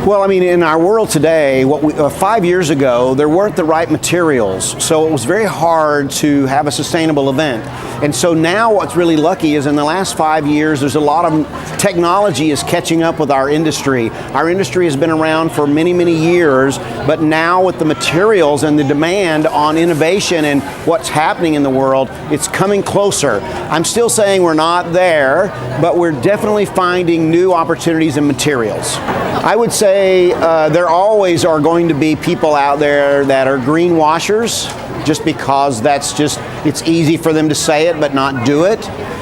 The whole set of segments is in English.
Well, I mean, in our world today, 5 years ago, there weren't the right materials, so it was very hard to have a sustainable event. And so now what's really lucky is in the last 5 years, there's a lot of technology is catching up with our industry. Our industry has been around for many, many years, but now with the materials and the demand on innovation and what's happening in the world, it's coming closer. I'm still saying we're not there, but we're definitely finding new opportunities in materials. I would say there always are going to be people out there that are greenwashers, just because it's easy for them to say it but not do it.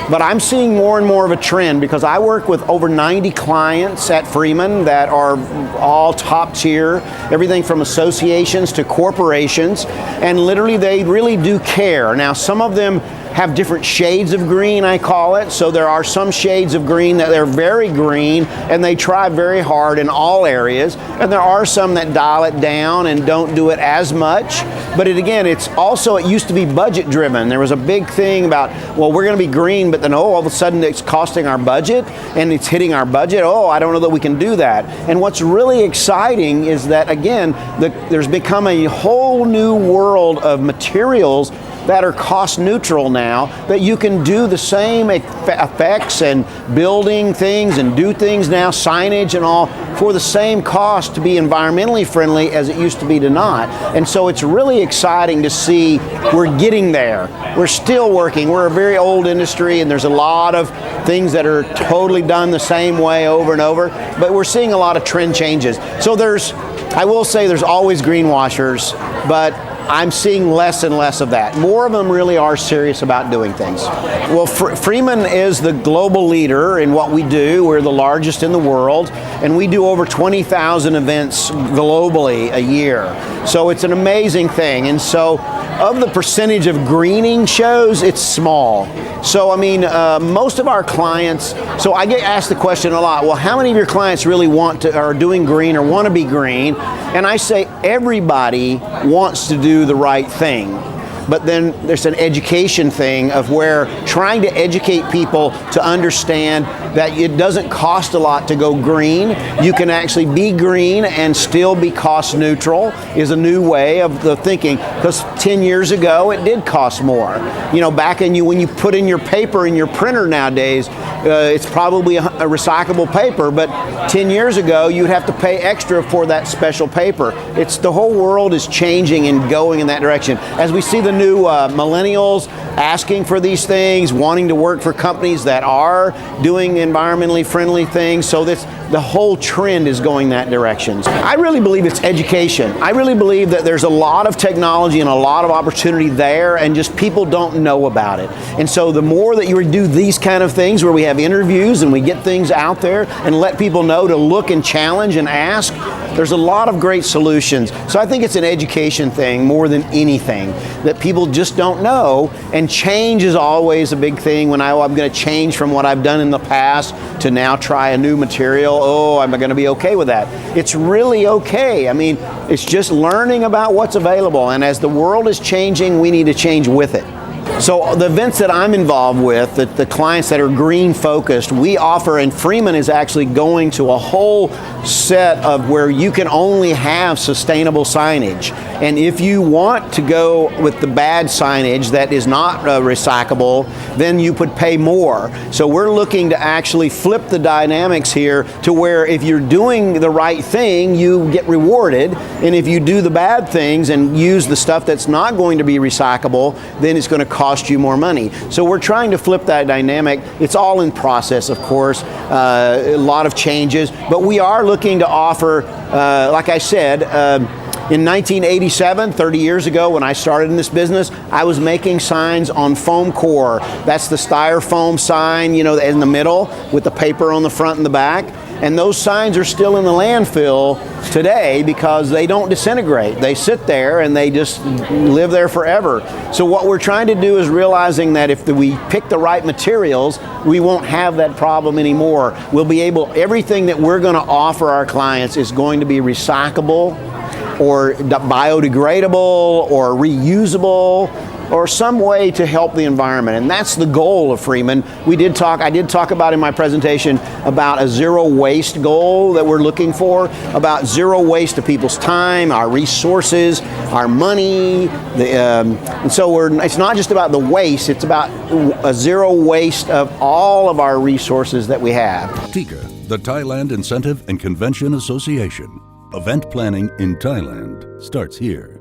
But I'm seeing more and more of a trend because I work with over 90 clients at Freeman that are all top tier, everything from associations to corporations, and literally they really do care. Now, some of them have different shades of green, I call it. So there are some shades of green that they're very green and they try very hard in all areas. And there are some that dial it down and don't do it as much. But it used to be budget driven. There was a big thing about, well, we're going to be green, but then all of a sudden it's costing our budget and it's hitting our budget. Oh, I don't know that we can do that. And what's really exciting is that, again, there's become a whole new world of materials that are cost neutral now, that you can do the same effects and building things and do things now, signage and all, for the same cost to be environmentally friendly as it used to be to not. And so it's really exciting to see we're getting there. We're still working. We're a very old industry and there's a lot of things that are totally done the same way over and over, but we're seeing a lot of trend changes. So I will say there's always greenwashers, but I'm seeing less and less of that. More of them really are serious about doing things. Well, Freeman is the global leader in what we do. We're the largest in the world, and we do over 20,000 events globally a year. So it's an amazing thing. And so of the percentage of greening shows, it's small. So, I mean, most of our clients, so I get asked the question a lot, well, how many of your clients really are doing green or want to be green? And I say everybody wants to do the right thing. But then there's an education thing of where trying to educate people to understand that it doesn't cost a lot to go green. You can actually be green and still be cost neutral is a new way of the thinking. Because 10 years ago, it did cost more. You know, when you put in your paper in your printer nowadays, it's probably a recyclable paper, but 10 years ago, you'd have to pay extra for that special paper. The whole world is changing and going in that direction. As we see the new millennials asking for these things, wanting to work for companies that are doing environmentally friendly things, so the whole trend is going that direction. I really believe it's education. I really believe that there's a lot of technology and a lot of opportunity there, and just people don't know about it. And so the more that you do these kind of things where we have interviews and we get things out there and let people know to look and challenge and ask, there's a lot of great solutions. So I think it's an education thing more than anything, that people just don't know, and change is always a big thing. When I'm going to change from what I've done in the past to now try a new material, oh, am I going to be okay with that? It's really okay. I mean, it's just learning about what's available, and as the world is changing, we need to change with it. So the events that I'm involved with, the clients that are green focused, we offer, and Freeman is actually going to a whole set of where you can only have sustainable signage. And if you want to go with the bad signage that is not recyclable, then you would pay more. So we're looking to actually flip the dynamics here to where if you're doing the right thing, you get rewarded. And if you do the bad things and use the stuff that's not going to be recyclable, then it's going to cost you more money. So we're trying to flip that dynamic. It's all in process, of course, a lot of changes, but we are looking to offer, like I said, in 1987, 30 years ago, when I started in this business, I was making signs on foam core. That's the styrofoam sign, you know, in the middle with the paper on the front and the back. And those signs are still in the landfill today because they don't disintegrate. They sit there and they just live there forever. So what we're trying to do is realizing that if we pick the right materials, we won't have that problem anymore. We'll be everything that we're going to offer our clients is going to be recyclable or biodegradable or reusable or some way to help the environment. And that's the goal of Freeman. I did talk about in my presentation about a zero waste goal that we're looking for, about zero waste of people's time, our resources, our money. And so it's not just about the waste, it's about a zero waste of all of our resources that we have. TICA, the Thailand Incentive and Convention Association. Event planning in Thailand starts here.